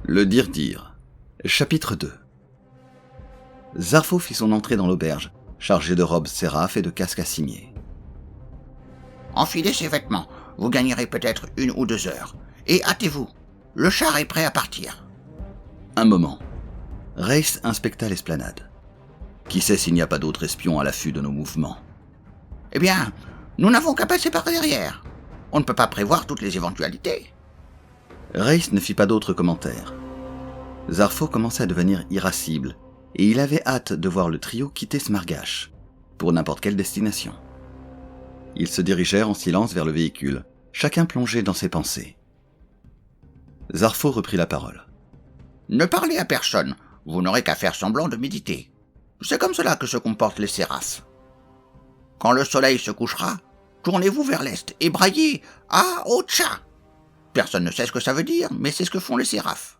Le dire-dire. Chapitre 2. Zarfo fit son entrée dans l'auberge, chargé de robes séraphes et de casques à cimier. Enfilez ces vêtements, vous gagnerez peut-être 1 ou 2 heures. Et hâtez-vous, le char est prêt à partir. Un moment. Reiss inspecta l'esplanade. Qui sait s'il n'y a pas d'autres espions à l'affût de nos mouvements? Eh bien, nous n'avons qu'à passer par derrière. On ne peut pas prévoir toutes les éventualités. Reiss ne fit pas d'autres commentaires. Zarfo commençait à devenir irascible, et il avait hâte de voir le trio quitter Smargash, pour n'importe quelle destination. Ils se dirigèrent en silence vers le véhicule, chacun plongé dans ses pensées. Zarfo reprit la parole. Ne parlez à personne, vous n'aurez qu'à faire semblant de méditer. C'est comme cela que se comportent les séraphes. Quand le soleil se couchera, tournez-vous vers l'est et braillez « Ah, Ocha !» Personne ne sait ce que ça veut dire, mais c'est ce que font les séraphes.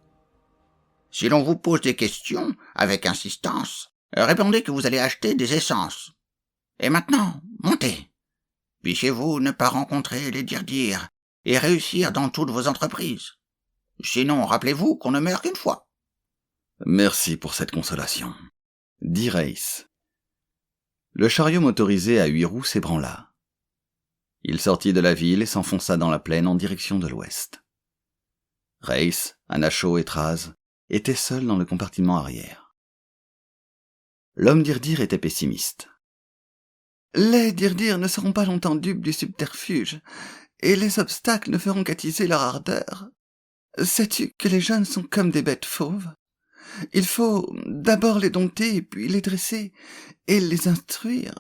Si l'on vous pose des questions, avec insistance, répondez que vous allez acheter des essences. Et maintenant, montez. Fichez-vous ne pas rencontrer les dire-dire et réussir dans toutes vos entreprises. Sinon, rappelez-vous qu'on ne meurt qu'une fois. Merci pour cette consolation, dit Reiss. Le chariot motorisé à 8 roues s'ébranla. Il sortit de la ville et s'enfonça dans la plaine en direction de l'ouest. Reiss, Anacho et Traz étaient seuls dans le compartiment arrière. L'homme dire-dire était pessimiste. Les dire-dire ne seront pas longtemps dupes du subterfuge, et les obstacles ne feront qu'attiser leur ardeur. Sais-tu que les jeunes sont comme des bêtes fauves? Il faut d'abord les dompter, puis les dresser, et les instruire.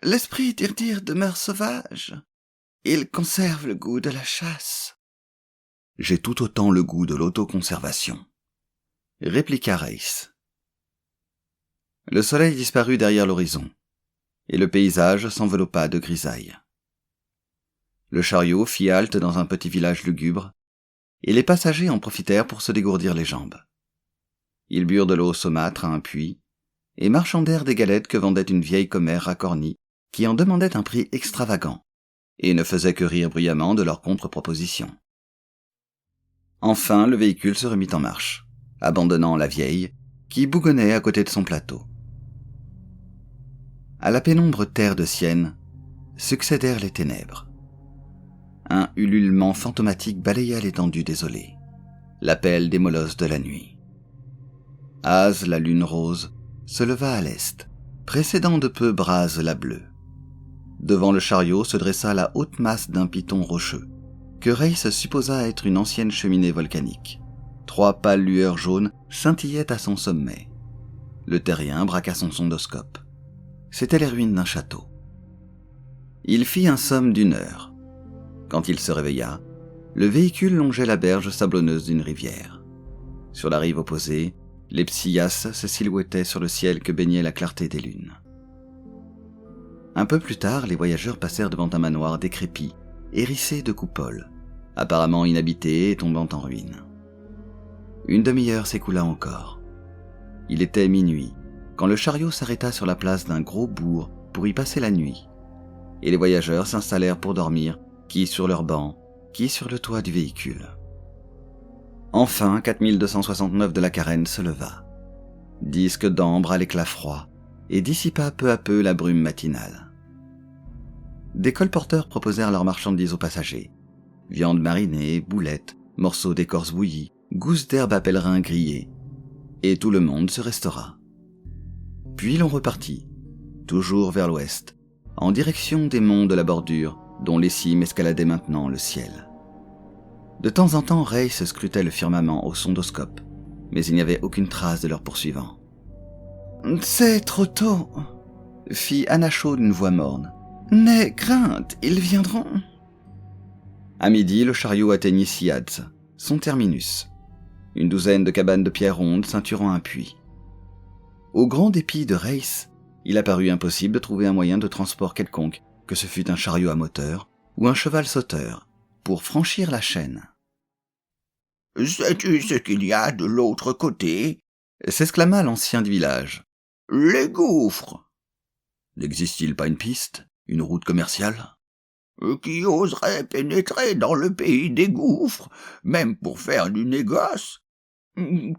L'esprit dire-dire demeure sauvage. Il conserve le goût de la chasse. J'ai tout autant le goût de l'autoconservation, répliqua Reiss. Le soleil disparut derrière l'horizon, et le paysage s'enveloppa de grisaille. Le chariot fit halte dans un petit village lugubre, et les passagers en profitèrent pour se dégourdir les jambes. Ils burent de l'eau saumâtre à un puits, et marchandèrent des galettes que vendait une vieille commère racornie, qui en demandait un prix extravagant, et ne faisait que rire bruyamment de leurs contre-propositions. Enfin, le véhicule se remit en marche, abandonnant la vieille, qui bougonnait à côté de son plateau. À la pénombre terre de Sienne, succédèrent les ténèbres. Un ululement fantomatique balaya l'étendue désolée, l'appel des molosses de la nuit. Az, la lune rose, se leva à l'est, précédant de peu Braz la bleue. Devant le chariot se dressa la haute masse d'un piton rocheux, que Reiss supposa être une ancienne cheminée volcanique. 3 pâles lueurs jaunes scintillaient à son sommet. Le terrien braqua son sondoscope. C'étaient les ruines d'un château. Il fit un somme d'1 heure. Quand il se réveilla, le véhicule longeait la berge sablonneuse d'une rivière. Sur la rive opposée, les Psyllas se silhouettaient sur le ciel que baignait la clarté des lunes. Un peu plus tard, les voyageurs passèrent devant un manoir décrépit, hérissé de coupoles, apparemment inhabité et tombant en ruine. 1 demi-heure s'écoula encore. Il était minuit, quand le chariot s'arrêta sur la place d'un gros bourg pour y passer la nuit, et les voyageurs s'installèrent pour dormir, qui sur leur banc, qui sur le toit du véhicule. Enfin, 4269 de la carène se leva. Disque d'ambre à l'éclat froid, et dissipa peu à peu la brume matinale. Des colporteurs proposèrent leurs marchandises aux passagers. Viande marinée, boulettes, morceaux d'écorce bouillie, gousses d'herbe à pèlerin grillées. Et tout le monde se restaura. Puis l'on repartit, toujours vers l'ouest, en direction des monts de la bordure, dont les cimes escaladaient maintenant le ciel. De temps en temps, Reiss scrutait le firmament au sondoscope, mais il n'y avait aucune trace de leurs poursuivants. « C'est trop tôt !» fit Anacho d'une voix morne. « N'aie crainte, ils viendront !» À midi, le chariot atteignit Siadz, son terminus. Une douzaine de cabanes de pierre ronde ceinturant un puits. Au grand dépit de Reiss, il apparut impossible de trouver un moyen de transport quelconque, que ce fût un chariot à moteur ou un cheval sauteur, pour franchir la chaîne. « Sais-tu ce qu'il y a de l'autre côté ?» s'exclama l'ancien du village. « Les gouffres !» N'existe-t-il pas une piste, une route commerciale ? Qui oserait pénétrer dans le pays des gouffres, même pour faire du négoce,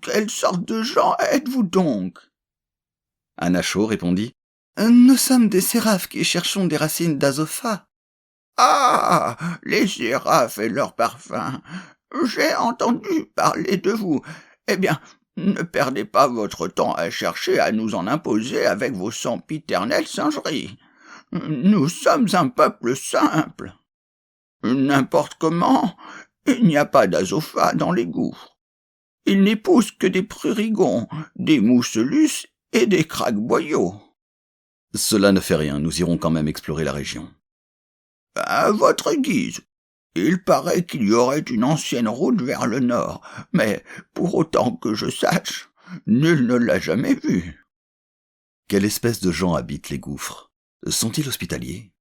Quelle sorte de gens êtes-vous donc? Anacho répondit: Nous sommes des séraphes qui cherchons des racines d'Azopha. Ah, les séraphes et leurs parfums. J'ai entendu parler de vous. Eh bien, ne perdez pas votre temps à chercher à nous en imposer avec vos sempiternelles singeries. Nous sommes un peuple simple. N'importe comment, il n'y a pas d'Azopha dans les gouffres. Ils n'épousent que des prurigons, des mousselus et des craque-boyaux. Cela ne fait rien, nous irons quand même explorer la région. À votre guise. Il paraît qu'il y aurait une ancienne route vers le nord, mais pour autant que je sache, nul ne l'a jamais vue. Quelle espèce de gens habitent les gouffres? Sont-ils hospitaliers?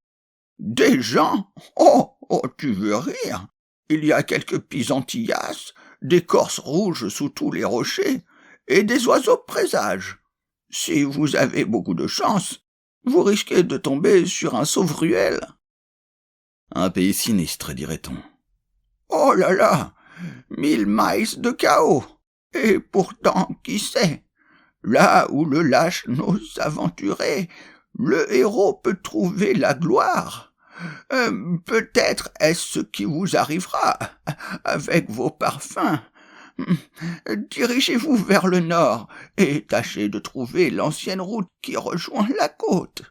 Des gens? Oh, tu veux rire? Il y a quelques pisantillas, des corses rouges sous tous les rochers, et des oiseaux présages. Si vous avez beaucoup de chance, vous risquez de tomber sur un sauvruel. Un pays sinistre, dirait-on. Oh là là, 1000 maïs de chaos. Et pourtant, qui sait? Là où le lâche n'ose s'aventurer, le héros peut trouver la gloire. Peut-être est-ce ce qui vous arrivera avec vos parfums. Dirigez-vous vers le nord et tâchez de trouver l'ancienne route qui rejoint la côte.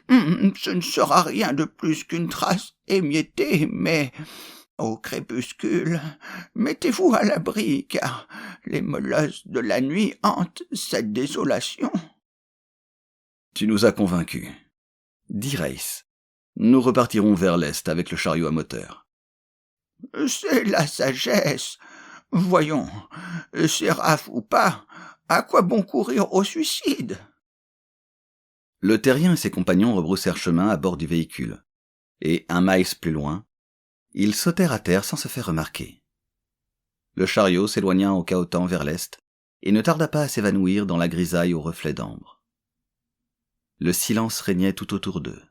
Ce ne sera rien de plus qu'une trace émiettée, mais au crépuscule, mettez-vous à l'abri, car les molosses de la nuit hantent cette désolation. Tu nous as convaincus. Dis Race, nous repartirons vers l'est avec le chariot à moteur. C'est la sagesse. Voyons, séraphe ou pas, à quoi bon courir au suicide? Le terrien et ses compagnons rebroussèrent chemin à bord du véhicule, et un maïs plus loin, ils sautèrent à terre sans se faire remarquer. Le chariot s'éloigna en cahotant vers l'est, et ne tarda pas à s'évanouir dans la grisaille aux reflets d'ambre. Le silence régnait tout autour d'eux.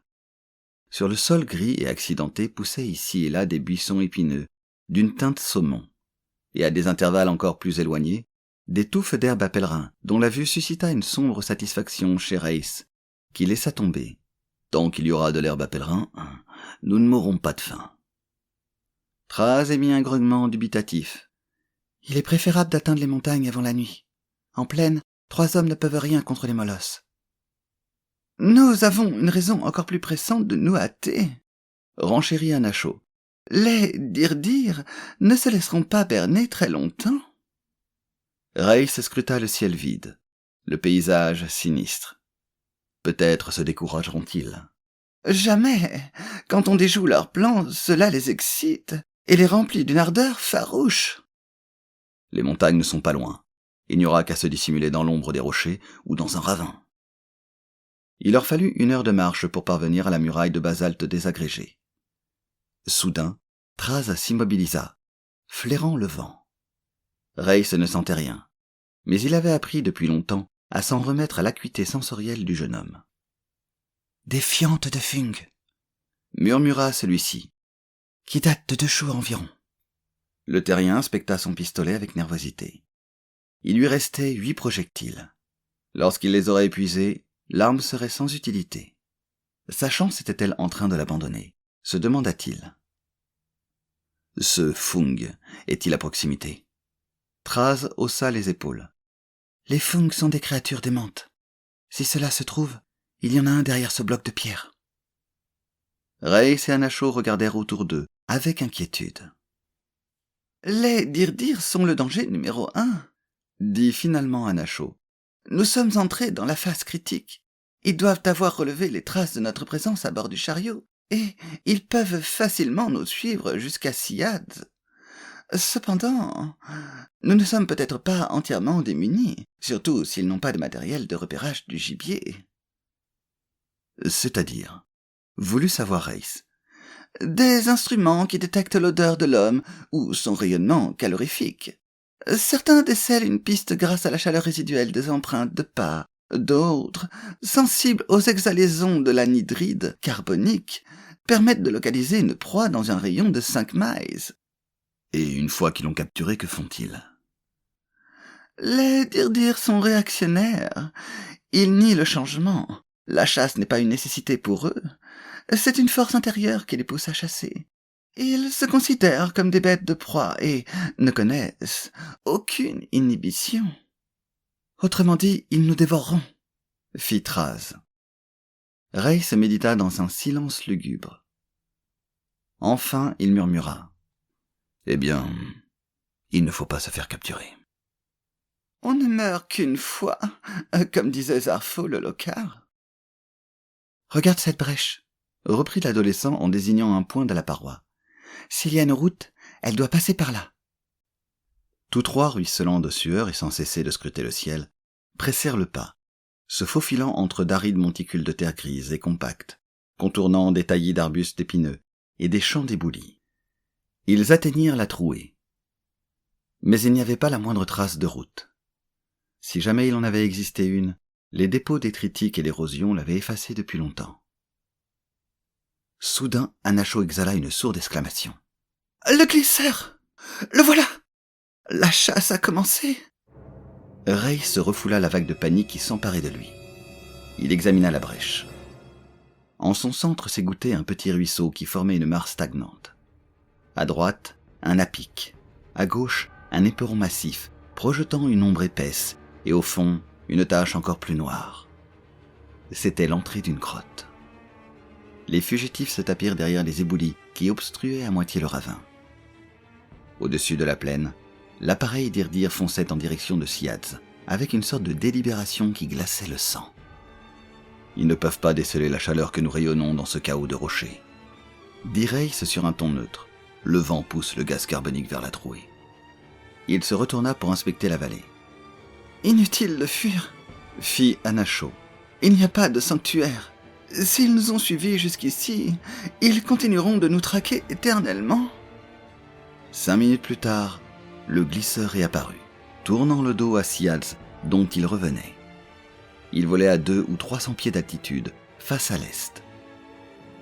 Sur le sol gris et accidenté poussaient ici et là des buissons épineux, d'une teinte saumon, et à des intervalles encore plus éloignés, des touffes d'herbe à pèlerin, dont la vue suscita une sombre satisfaction chez Race, qui laissa tomber. Tant qu'il y aura de l'herbe à pèlerin, nous ne mourrons pas de faim. Traz émit un grognement dubitatif. Il est préférable d'atteindre les montagnes avant la nuit. En plaine, 3 hommes ne peuvent rien contre les molosses. Nous avons une raison encore plus pressante de nous hâter, renchérit Anacho. Les dire ne se laisseront pas berner très longtemps. Race scruta le ciel vide, le paysage sinistre. Peut-être se décourageront-ils. Jamais. Quand on déjoue leurs plans, cela les excite et les remplit d'une ardeur farouche. Les montagnes ne sont pas loin. Il n'y aura qu'à se dissimuler dans l'ombre des rochers ou dans un ravin. Il leur fallut 1 heure de marche pour parvenir à la muraille de basalte désagrégée. Soudain, Traz s'immobilisa, flairant le vent. Race ne sentait rien, mais il avait appris depuis longtemps à s'en remettre à l'acuité sensorielle du jeune homme. « Des fientes de fung !» murmura celui-ci, qui date de 2 jours environ. Le terrien inspecta son pistolet avec nervosité. Il lui restait 8 projectiles. Lorsqu'il les aurait épuisés, l'arme serait sans utilité. Sa chance était-elle en train de l'abandonner, se demanda-t-il. Ce fung est-il à proximité? Traz haussa les épaules. Les fungs sont des créatures démentes. Si cela se trouve, il y en a un derrière ce bloc de pierre. Race et Anacho regardèrent autour d'eux, avec inquiétude. Les dire sont le danger numéro 1, dit finalement Anacho. Nous sommes entrés dans la phase critique. Ils doivent avoir relevé les traces de notre présence à bord du chariot, et ils peuvent facilement nous suivre jusqu'à Siad. Cependant, nous ne sommes peut-être pas entièrement démunis, surtout s'ils n'ont pas de matériel de repérage du gibier. C'est-à-dire, voulut savoir Race. Des instruments qui détectent l'odeur de l'homme ou son rayonnement calorifique. Certains décèlent une piste grâce à la chaleur résiduelle des empreintes de pas. D'autres, sensibles aux exhalaisons de l'anhydride carbonique, permettent de localiser une proie dans un rayon de 5 miles. Et une fois qu'ils l'ont capturé, que font-ils? Les Dirdirs sont réactionnaires. Ils nient le changement. La chasse n'est pas une nécessité pour eux. C'est une force intérieure qui les pousse à chasser. Ils se considèrent comme des bêtes de proie et ne connaissent aucune inhibition. Autrement dit, ils nous dévoreront, fit Traz. Ray se médita dans un silence lugubre. Enfin, il murmura. Eh bien, il ne faut pas se faire capturer. On ne meurt qu'une fois, comme disait Zarfo le locard. Regarde cette brèche, reprit l'adolescent en désignant un point de la paroi. S'il y a une route, elle doit passer par là. Tous trois, ruisselants de sueur et sans cesser de scruter le ciel, pressèrent le pas, se faufilant entre d'arides monticules de terre grise et compacte, contournant des taillis d'arbustes épineux et des champs d'éboulis. Ils atteignirent la trouée. Mais il n'y avait pas la moindre trace de route. Si jamais il en avait existé une, les dépôts détritiques et l'érosion l'avaient effacée depuis longtemps. Soudain, Anacho exhala une sourde exclamation. « Le glisseur! Le voilà! La chasse a commencé !» Ray se refoula la vague de panique qui s'emparait de lui. Il examina la brèche. En son centre s'égouttait un petit ruisseau qui formait une mare stagnante. À droite, un apic. À gauche, un éperon massif, projetant une ombre épaisse, et au fond, une tache encore plus noire. C'était l'entrée d'une grotte. Les fugitifs se tapirent derrière les éboulis qui obstruaient à moitié le ravin. Au-dessus de la plaine, l'appareil d'Irdir fonçait en direction de Siadz, avec une sorte de délibération qui glaçait le sang. Ils ne peuvent pas déceler la chaleur que nous rayonnons dans ce chaos de rochers. Dit Ray sur un ton neutre. Le vent pousse le gaz carbonique vers la trouée. Il se retourna pour inspecter la vallée. « Inutile de fuir, » fit Anacho. « Il n'y a pas de sanctuaire. S'ils nous ont suivis jusqu'ici, ils continueront de nous traquer éternellement. » 5 minutes plus tard, le glisseur réapparut, tournant le dos à Siadz, dont il revenait. Il volait à 200 ou 300 pieds d'altitude, face à l'est.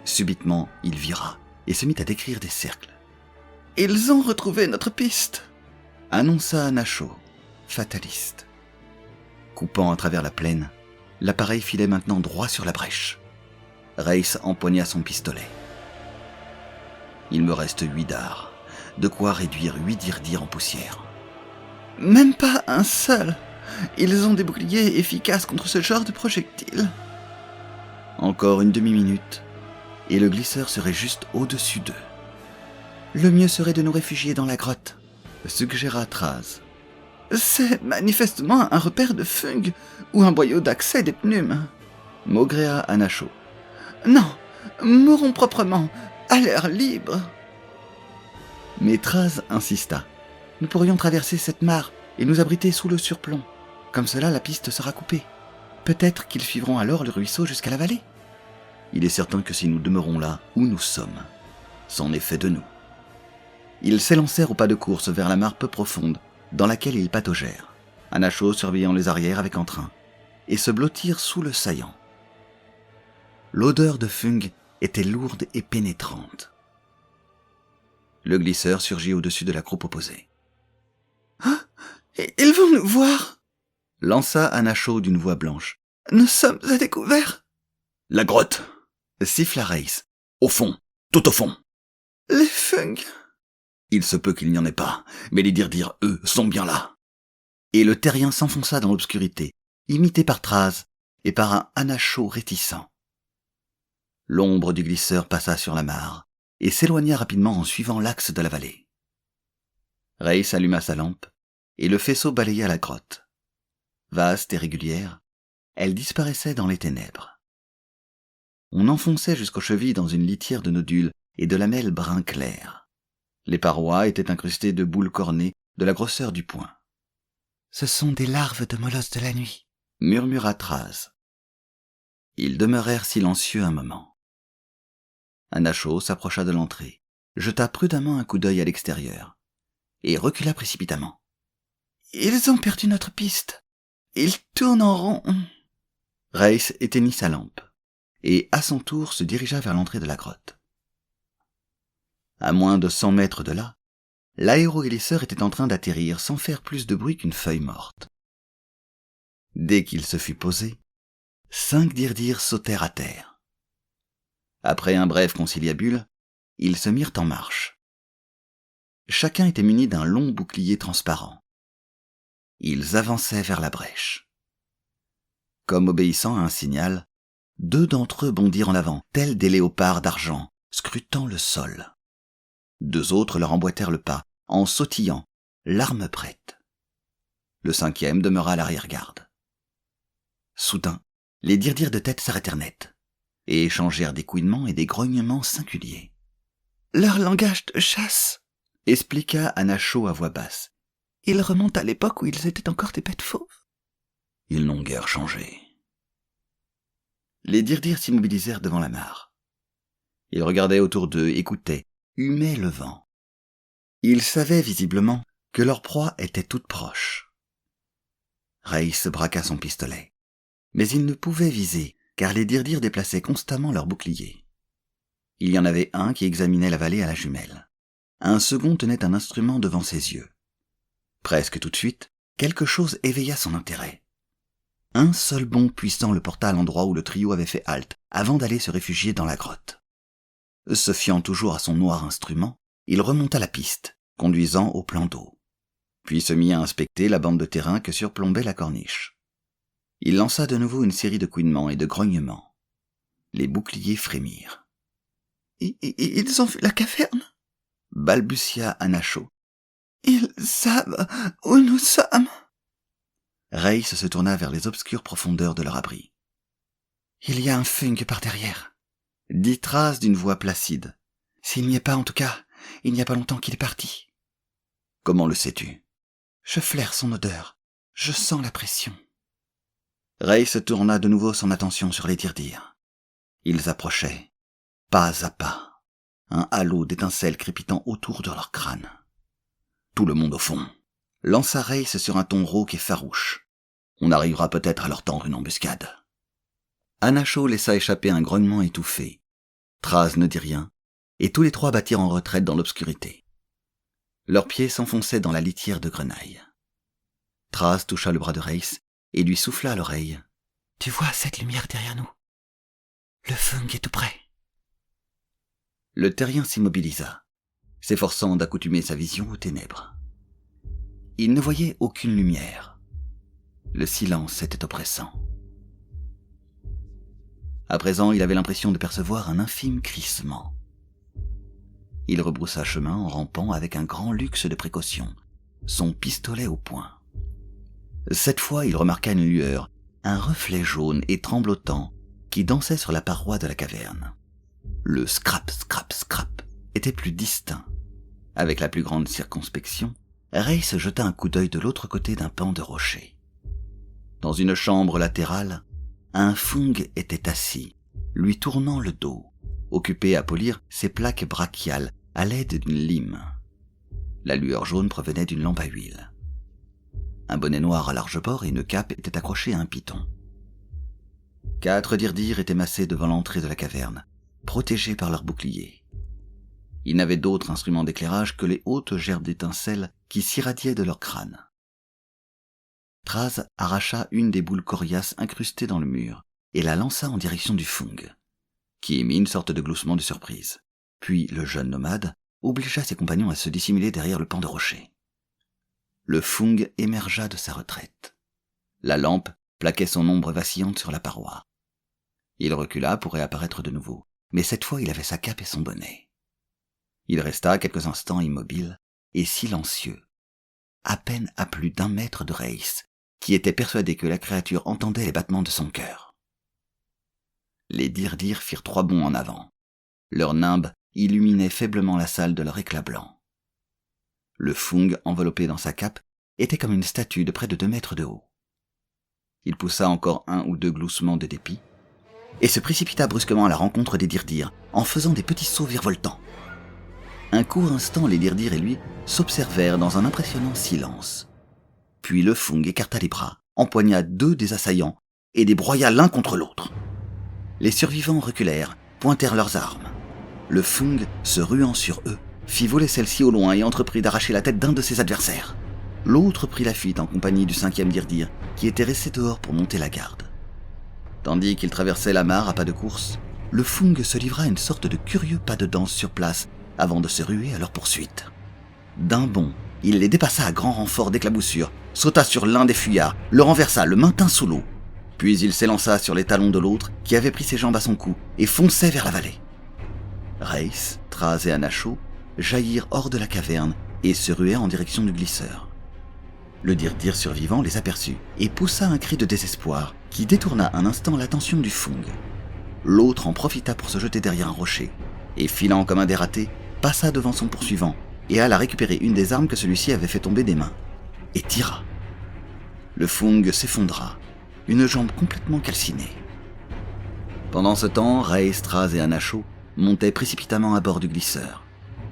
Subitement, il vira et se mit à décrire des cercles. « Ils ont retrouvé notre piste !» annonça Anacho, fataliste. Coupant à travers la plaine, l'appareil filait maintenant droit sur la brèche. Race empoigna son pistolet. « Il me reste 8 dards, de quoi réduire 8 Dirdirs en poussière. »« Même pas un seul. Ils ont des boucliers efficaces contre ce genre de projectiles. » Encore une demi-minute, et le glisseur serait juste au-dessus d'eux. « Le mieux serait de nous réfugier dans la grotte, » suggéra Traz. « C'est manifestement un repère de fungs ou un boyau d'accès des pneums. » maugréa Anacho. « Non, mourons proprement, à l'air libre. » Mais Traz insista. « Nous pourrions traverser cette mare et nous abriter sous le surplomb. Comme cela, la piste sera coupée. Peut-être qu'ils suivront alors le ruisseau jusqu'à la vallée. Il est certain que si nous demeurons là où nous sommes, c'en est fait de nous. » Ils s'élancèrent au pas de course vers la mare peu profonde, dans laquelle ils pataugèrent, Anacho surveillant les arrières avec entrain, et se blottirent sous le saillant. L'odeur de fungs était lourde et pénétrante. Le glisseur surgit au-dessus de la croupe opposée. « Ah, ils vont nous voir !» lança Anacho d'une voix blanche. « Nous sommes à découvert !»« La grotte !» siffla Race. « Au fond, tout au fond !»« Les fungs !» Il se peut qu'il n'y en ait pas, mais les Dirdirs, eux, sont bien là. Et le terrien s'enfonça dans l'obscurité, imité par Traz et par un Anacho réticent. L'ombre du glisseur passa sur la mare et s'éloigna rapidement en suivant l'axe de la vallée. Race alluma sa lampe et le faisceau balaya la grotte. Vaste et régulière, elle disparaissait dans les ténèbres. On enfonçait jusqu'aux chevilles dans une litière de nodules et de lamelles brun clair. Les parois étaient incrustées de boules cornées de la grosseur du poing. « Ce sont des larves de molosse de la nuit », murmura Traz. Ils demeurèrent silencieux un moment. Anacho s'approcha de l'entrée, jeta prudemment un coup d'œil à l'extérieur, et recula précipitamment. « Ils ont perdu notre piste. Ils tournent en rond. » Race éteignit sa lampe, et à son tour se dirigea vers l'entrée de la grotte. À moins de 100 mètres de là, l'aéroglisseur était en train d'atterrir sans faire plus de bruit qu'une feuille morte. Dès qu'il se fut posé, 5 dirdirs sautèrent à terre. Après un bref conciliabule, ils se mirent en marche. Chacun était muni d'un long bouclier transparent. Ils avançaient vers la brèche. Comme obéissant à un signal, 2 d'entre eux bondirent en avant, tels des léopards d'argent, scrutant le sol. 2 autres leur emboîtèrent le pas, en sautillant, l'arme prête. Le 5e demeura à l'arrière-garde. Soudain, les dirdirs de tête s'arrêtèrent net, et échangèrent des couinements et des grognements singuliers. « Leur langage de chasse !» expliqua Anacho à voix basse. « Ils remontent à l'époque où ils étaient encore des bêtes fauves. » Ils n'ont guère changé. Les dirdirs s'immobilisèrent devant la mare. Ils regardaient autour d'eux, écoutaient, humaient le vent. Ils savaient visiblement que leur proie était toute proche. Reis braqua son pistolet. Mais il ne pouvait viser, car les dirdirs déplaçaient constamment leurs boucliers. Il y en avait un qui examinait la vallée à la jumelle. Un second tenait un instrument devant ses yeux. Presque tout de suite, quelque chose éveilla son intérêt. Un seul bond puissant le porta à l'endroit où le trio avait fait halte, avant d'aller se réfugier dans la grotte. Se fiant toujours à son noir instrument, il remonta la piste, conduisant au plan d'eau, puis se mit à inspecter la bande de terrain que surplombait la corniche. Il lança de nouveau une série de couinements et de grognements. Les boucliers frémirent. « Ils ont vu la caverne ?» balbutia Anacho. « Ils savent où nous sommes !» Reis se tourna vers les obscures profondeurs de leur abri. « Il y a un fung par derrière !» dit Thrace d'une voix placide. « S'il n'y est pas, en tout cas, il n'y a pas longtemps qu'il est parti. »« Comment le sais-tu ?»« Je flaire son odeur. Je sens la pression. » Reis tourna de nouveau son attention sur les dirdirs. Ils approchaient, pas à pas, un halo d'étincelles crépitant autour de leur crâne. « Tout le monde au fond !» lança Reis sur un ton rauque et farouche. « On arrivera peut-être à leur tendre une embuscade. » Anacho laissa échapper un grognement étouffé. Thrace ne dit rien, et tous les 3 battirent en retraite dans l'obscurité. Leurs pieds s'enfonçaient dans la litière de grenaille. Thrace toucha le bras de Reis et lui souffla à l'oreille. « Tu vois cette lumière derrière nous ? Le fung est tout près. » Le terrien s'immobilisa, s'efforçant d'accoutumer sa vision aux ténèbres. Il ne voyait aucune lumière. Le silence était oppressant. À présent, il avait l'impression de percevoir un infime crissement. Il rebroussa chemin en rampant avec un grand luxe de précaution, son pistolet au poing. Cette fois, il remarqua une lueur, un reflet jaune et tremblotant qui dansait sur la paroi de la caverne. Le scrap, scrap, scrap était plus distinct. Avec la plus grande circonspection, Reis jeta un coup d'œil de l'autre côté d'un pan de rocher. Dans une chambre latérale, un fung était assis, lui tournant le dos, occupé à polir ses plaques brachiales à l'aide d'une lime. La lueur jaune provenait d'une lampe à huile. Un bonnet noir à large bord et une cape étaient accrochés à un piton. 4 dirdirs étaient massés devant l'entrée de la caverne, protégés par leurs boucliers. Ils n'avaient d'autre instrument d'éclairage que les hautes gerbes d'étincelles qui s'irradiaient de leur crâne. Thrace arracha une des boules coriaces incrustées dans le mur et la lança en direction du fung, qui émit une sorte de gloussement de surprise. Puis le jeune nomade obligea ses compagnons à se dissimuler derrière le pan de rocher. Le fung émergea de sa retraite. La lampe plaquait son ombre vacillante sur la paroi. Il recula pour réapparaître de nouveau, mais cette fois il avait sa cape et son bonnet. Il resta quelques instants immobile et silencieux, à peine à plus d'1 mètre de Reis, qui était persuadé que la créature entendait les battements de son cœur. Les dirdirs firent 3 bonds en avant. Leur nimbe illuminait faiblement la salle de leur éclat blanc. Le fung, enveloppé dans sa cape, était comme une statue de près de 2 mètres de haut. Il poussa encore 1 ou 2 gloussements de dépit, et se précipita brusquement à la rencontre des dirdirs, en faisant des petits sauts virevoltants. Un court instant, les dirdirs et lui s'observèrent dans un impressionnant silence. Puis le fung écarta les bras, empoigna 2 des assaillants et les broya l'un contre l'autre. Les survivants reculèrent, pointèrent leurs armes. Le fung, se ruant sur eux, fit voler celle-ci au loin et entreprit d'arracher la tête d'un de ses adversaires. L'autre prit la fuite en compagnie du 5e Dirdir, qui était resté dehors pour monter la garde. Tandis qu'il traversait la mare à pas de course, le Fung se livra à une sorte de curieux pas de danse sur place avant de se ruer à leur poursuite. D'un bond, il les dépassa à grand renfort d'éclaboussures, sauta sur l'un des fuyards, le renversa, le maintint sous l'eau. Puis il s'élança sur les talons de l'autre qui avait pris ses jambes à son cou et fonçait vers la vallée. Reiss, Traz et Anacho jaillirent hors de la caverne et se ruèrent en direction du glisseur. Le Dirdir survivant les aperçut et poussa un cri de désespoir qui détourna un instant l'attention du Fung. L'autre en profita pour se jeter derrière un rocher et, filant comme un dératé, passa devant son poursuivant et alla récupérer une des armes que celui-ci avait fait tomber des mains, et tira. Le Fung s'effondra, une jambe complètement calcinée. Pendant ce temps, Reiss, Traz et Anacho montaient précipitamment à bord du glisseur.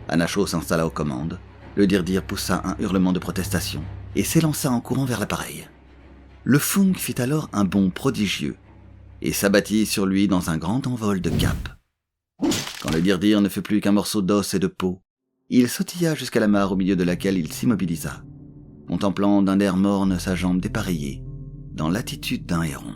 Anacho s'installa aux commandes, le Dirdir poussa un hurlement de protestation et s'élança en courant vers l'appareil. Le Fung fit alors un bond prodigieux et s'abattit sur lui dans un grand envol de cap. Quand le Dirdir ne fut plus qu'un morceau d'os et de peau, il sautilla jusqu'à la mare au milieu de laquelle il s'immobilisa, contemplant d'un air morne sa jambe dépareillée, dans l'attitude d'un héron.